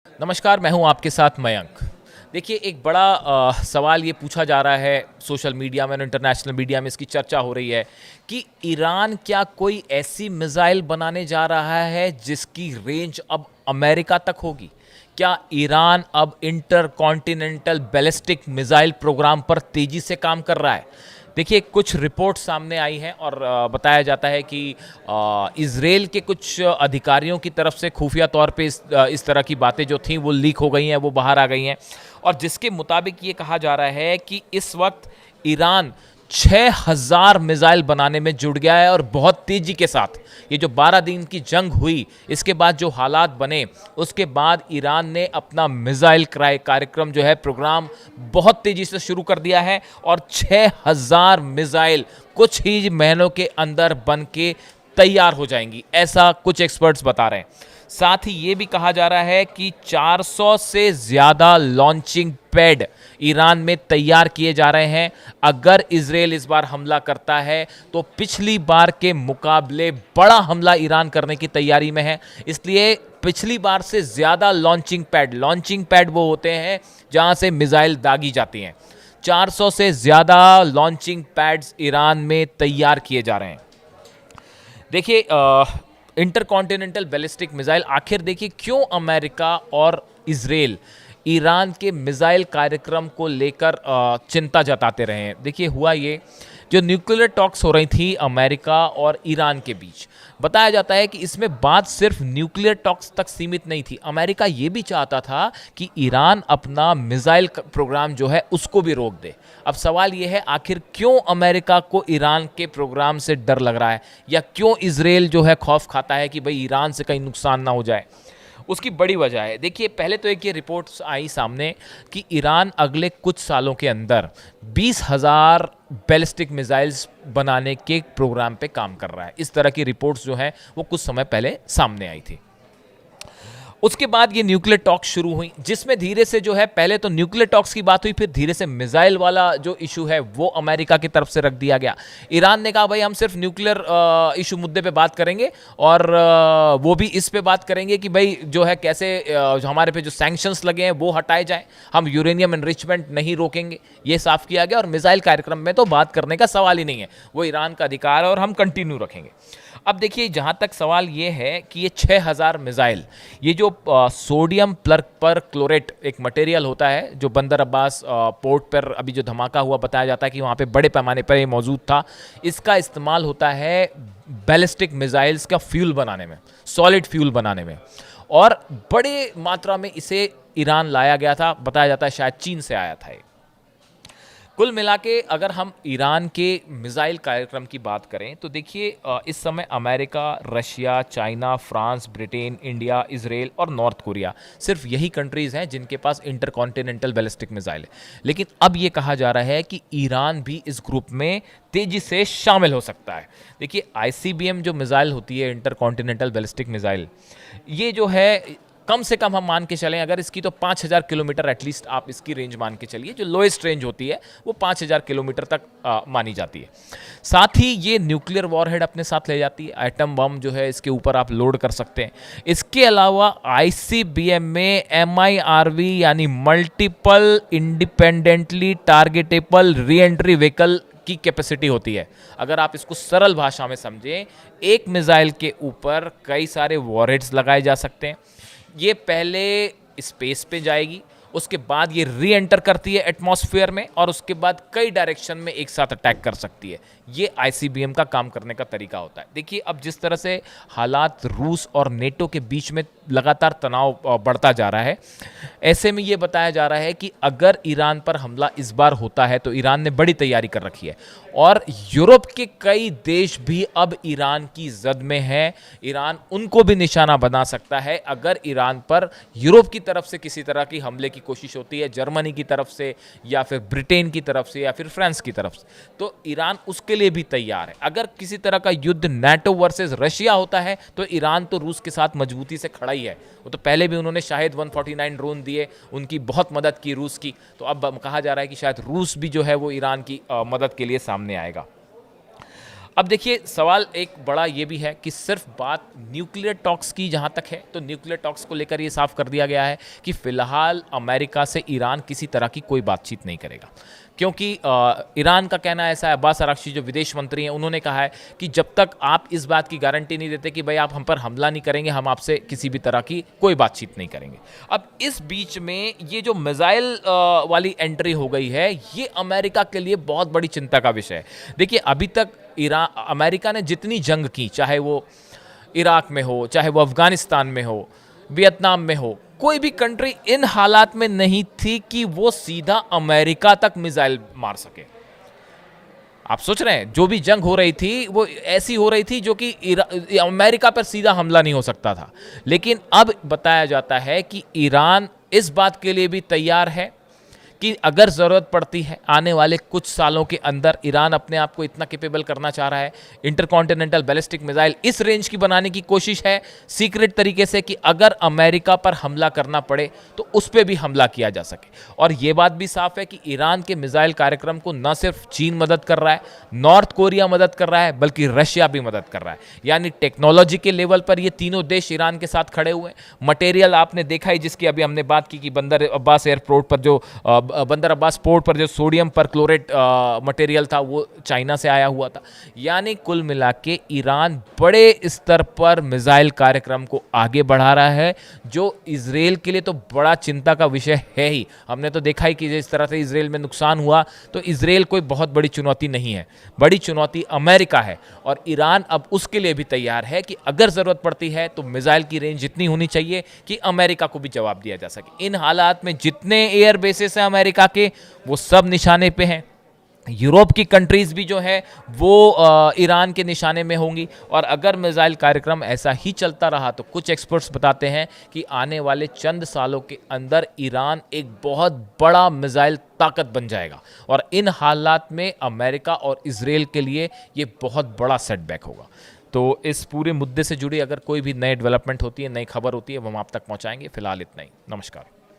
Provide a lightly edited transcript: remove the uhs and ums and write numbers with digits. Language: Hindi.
नमस्कार, मैं हूं आपके साथ मयंक। देखिए, एक बड़ा सवाल ये पूछा जा रहा है सोशल मीडिया में और इंटरनेशनल मीडिया में इसकी चर्चा हो रही है कि ईरान क्या कोई ऐसी मिसाइल बनाने जा रहा है जिसकी रेंज अब अमेरिका तक होगी? क्या ईरान अब इंटरकॉन्टिनेंटल बैलिस्टिक मिसाइल प्रोग्राम पर तेजी से काम कर रहा है? देखिए, कुछ रिपोर्ट सामने आई हैं और बताया जाता है कि इज़राइल के कुछ अधिकारियों की तरफ से खुफिया तौर पे इस तरह की बातें जो थीं वो लीक हो गई हैं, वो बाहर आ गई हैं। और जिसके मुताबिक ये कहा जा रहा है कि इस वक्त ईरान 6000 मिसाइल बनाने में जुट गया है और बहुत तेज़ी के साथ। ये जो 12 दिन की जंग हुई, इसके बाद जो हालात बने, उसके बाद ईरान ने अपना मिसाइल कार्यक्रम जो है, प्रोग्राम बहुत तेज़ी से शुरू कर दिया है और 6000 मिसाइल कुछ ही महीनों के अंदर बन के तैयार हो जाएंगी, ऐसा कुछ एक्सपर्ट्स बता रहे हैं। साथ ही ये भी कहा जा रहा है कि 400 से ज़्यादा लॉन्चिंग पैड ईरान में तैयार किए जा रहे हैं। अगर इजराइल इस बार हमला करता है तो पिछली बार के मुकाबले बड़ा हमला ईरान करने की तैयारी में है, इसलिए पिछली बार से ज़्यादा लॉन्चिंग पैड वो होते हैं जहां से मिसाइल दागी जाती हैं। 400 से ज़्यादा लॉन्चिंग पैड्स ईरान में तैयार किए जा रहे हैं। देखिए, इंटरकॉन्टिनेंटल बैलिस्टिक मिसाइल, आखिर देखिए क्यों अमेरिका और इजराइल ईरान के मिसाइल कार्यक्रम को लेकर चिंता जताते रहे हैं। देखिए, हुआ ये, जो न्यूक्लियर टॉक्स हो रही थी अमेरिका और ईरान के बीच, बताया जाता है कि इसमें बात सिर्फ न्यूक्लियर टॉक्स तक सीमित नहीं थी। अमेरिका ये भी चाहता था कि ईरान अपना मिसाइल प्रोग्राम जो है उसको भी रोक दे। अब सवाल ये है, आखिर क्यों अमेरिका को ईरान के प्रोग्राम से डर लग रहा है, या क्यों इजराइल जो है खौफ खाता है कि भाई ईरान से कहीं नुकसान ना हो जाए? उसकी बड़ी वजह है। देखिए, पहले तो एक ये रिपोर्ट्स आई सामने कि ईरान अगले कुछ सालों के अंदर 20,000 बैलिस्टिक मिसाइल्स बनाने के प्रोग्राम पे काम कर रहा है। इस तरह की रिपोर्ट्स जो हैं वो कुछ समय पहले सामने आई थी। उसके बाद ये न्यूक्लियर टॉक्स शुरू हुई, जिसमें धीरे से जो है, पहले तो न्यूक्लियर टॉक्स की बात हुई, फिर धीरे से मिसाइल वाला जो इशू है वो अमेरिका की तरफ से रख दिया गया। ईरान ने कहा भाई हम सिर्फ न्यूक्लियर इशू मुद्दे पे बात करेंगे और वो भी इस पे बात करेंगे कि भाई जो है कैसे हमारे पे जो सैंक्शंस लगे हैं वो हटाए जाएं, हम यूरेनियम एनरिचमेंट नहीं रोकेंगे, ये साफ किया गया। और मिसाइल कार्यक्रम में तो बात करने का सवाल ही नहीं है, वो ईरान का अधिकार है और हम कंटिन्यू रखेंगे। अब देखिए, जहाँ तक सवाल ये है कि ये 6000 मिसाइल, ये जो सोडियम पर क्लोरेट एक मटेरियल होता है जो बंदर अब्बास पोर्ट पर अभी जो धमाका हुआ, बताया जाता है कि वहाँ पे बड़े पैमाने पर ये मौजूद था। इसका इस्तेमाल होता है बैलिस्टिक मिसाइल्स का फ्यूल बनाने में, सॉलिड फ्यूल बनाने में, और बड़े मात्रा में इसे ईरान लाया गया था। बताया जाता है शायद चीन से आया था। कुल मिला के अगर हम ईरान के मिसाइल कार्यक्रम की बात करें तो देखिए, इस समय America, Russia, China, France, Britain, India, Israel और नॉर्थ कोरिया, सिर्फ यही कंट्रीज़ हैं जिनके पास इंटरकॉन्टिनेंटल बैलिस्टिक मिसाइल है। लेकिन अब ये कहा जा रहा है कि ईरान भी इस ग्रुप में तेज़ी से शामिल हो सकता है। देखिए, आईसीबीएम जो मिसाइल होती है, इंटरकॉन्टिनेंटल बैलिस्टिक मिसाइल, ये जो है कम से कम हम मान के चलें, अगर इसकी तो 5000 किलोमीटर एटलीस्ट आप इसकी रेंज मान के चलिए। जो लोएस्ट रेंज होती है वो 5000 किलोमीटर तक मानी जाती है। साथ ही ये न्यूक्लियर वॉरहेड अपने साथ ले जाती है, एटम बम जो है इसके ऊपर आप लोड कर सकते हैं। इसके अलावा आईसीबीएम में MIRV यानी multiple independently targetable re entry vehicle की कैपेसिटी होती है। अगर आप इसको सरल भाषा में समझें, एक मिसाइल के ऊपर कई सारे वॉरहेड्स लगाए जा सकते हैं। ये पहले स्पेस पे जाएगी, उसके बाद ये री एंटर करती है एटमॉस्फेयर में, और उसके बाद कई डायरेक्शन में एक साथ अटैक कर सकती है। ये आईसीबीएम का काम करने का तरीका होता है। देखिए, अब जिस तरह से हालात रूस और नेटो के बीच में लगातार तनाव बढ़ता जा रहा है, ऐसे में ये बताया जा रहा है कि अगर ईरान पर हमला इस बार होता है तो ईरान ने बड़ी तैयारी कर रखी है, और यूरोप के कई देश भी अब ईरान की जद में है। ईरान उनको भी निशाना बना सकता है अगर ईरान पर यूरोप की तरफ से किसी तरह की हमले की कोशिश होती है, जर्मनी की तरफ से या फिर ब्रिटेन की तरफ से या फिर फ्रांस की तरफ से, तो ईरान उसके लिए भी तैयार है। अगर किसी तरह का युद्ध नाटो वर्सेस रशिया होता है तो ईरान तो रूस के साथ मजबूती से खड़ा ही है। वो तो पहले भी उन्होंने शाहिद 149 ड्रोन दिए, उनकी बहुत मदद की रूस की, तो अब कहा जा रहा है कि शायद रूस भी जो है वो ईरान की मदद के लिए सामने आएगा। अब देखिए सवाल एक बड़ा ये भी है कि सिर्फ बात न्यूक्लियर टॉक्स की जहाँ तक है तो न्यूक्लियर टॉक्स को लेकर ये साफ कर दिया गया है कि फिलहाल अमेरिका से ईरान किसी तरह की कोई बातचीत नहीं करेगा, क्योंकि ईरान का कहना ऐसा है, अब्बास अराक्ची जो विदेश मंत्री हैं उन्होंने कहा है कि जब तक आप इस बात की गारंटी नहीं देते कि भाई आप हम पर हमला नहीं करेंगे, हम आपसे किसी भी तरह की कोई बातचीत नहीं करेंगे। अब इस बीच में ये जो मिसाइल वाली एंट्री हो गई है, ये अमेरिका के लिए बहुत बड़ी चिंता का विषय है। देखिए अभी तक अमेरिका ने जितनी जंग की, चाहे वो इराक में हो, चाहे वो अफगानिस्तान में हो, वियतनाम में हो, कोई भी कंट्री इन हालात में नहीं थी कि वो सीधा अमेरिका तक मिसाइल मार सके। आप सोच रहे हैं जो भी जंग हो रही थी वो ऐसी हो रही थी जो कि अमेरिका पर सीधा हमला नहीं हो सकता था। लेकिन अब बताया जाता है कि ईरान इस बात के लिए भी तैयार है कि अगर ज़रूरत पड़ती है आने वाले कुछ सालों के अंदर ईरान अपने आप को इतना कैपेबल करना चाह रहा है, इंटरकॉन्टिनेंटल बैलिस्टिक मिसाइल इस रेंज की बनाने की कोशिश है सीक्रेट तरीके से कि अगर अमेरिका पर हमला करना पड़े तो उस पर भी हमला किया जा सके। और ये बात भी साफ है कि ईरान के मिसाइल कार्यक्रम को न सिर्फ चीन मदद कर रहा है, नॉर्थ कोरिया मदद कर रहा है, बल्कि रशिया भी मदद कर रहा है। यानी टेक्नोलॉजी के लेवल पर ये तीनों देश ईरान के साथ खड़े हुए हैं। मटेरियल आपने देखा ही, जिसकी अभी हमने बात की कि बंदर अब्बास एयरपोर्ट पर जो बंदर अब्बास पोर्ट पर जो सोडियम परक्लोरेट मटेरियल था वो चाइना से आया हुआ था। यानी कुल मिला के ईरान बड़े स्तर पर मिसाइल कार्यक्रम को आगे बढ़ा रहा है, जो इजराइल के लिए तो बड़ा चिंता का विषय है ही। हमने तो देखा ही कि जिस तरह से इजराइल में नुकसान हुआ, तो इजराइल कोई बहुत बड़ी चुनौती नहीं है, बड़ी चुनौती अमेरिका है। और ईरान अब उसके लिए भी तैयार है कि अगर ज़रूरत पड़ती है तो मिसाइल की रेंज जितनी होनी चाहिए कि अमेरिका को भी जवाब दिया जा सके। इन हालात में जितने एयर बेसेस हैं अमेरिका के, वो सब निशाने पे हैं। यूरोप की कंट्रीज भी जो है वो ईरान के निशाने में होंगी। और अगर मिसाइल कार्यक्रम ऐसा ही चलता रहा तो कुछ एक्सपर्ट्स बताते हैं कि आने वाले चंद सालों के अंदर ईरान एक बहुत बड़ा मिसाइल ताकत बन जाएगा। और इन हालात में अमेरिका और इजराइल के लिए ये बहुत बड़ा सेटबैक होगा। तो इस पूरे मुद्दे से जुड़ी अगर कोई भी नई डेवलपमेंट होती है, नई खबर होती है, वो हम आप तक पहुंचाएंगे। फिलहाल इतना ही। नमस्कार।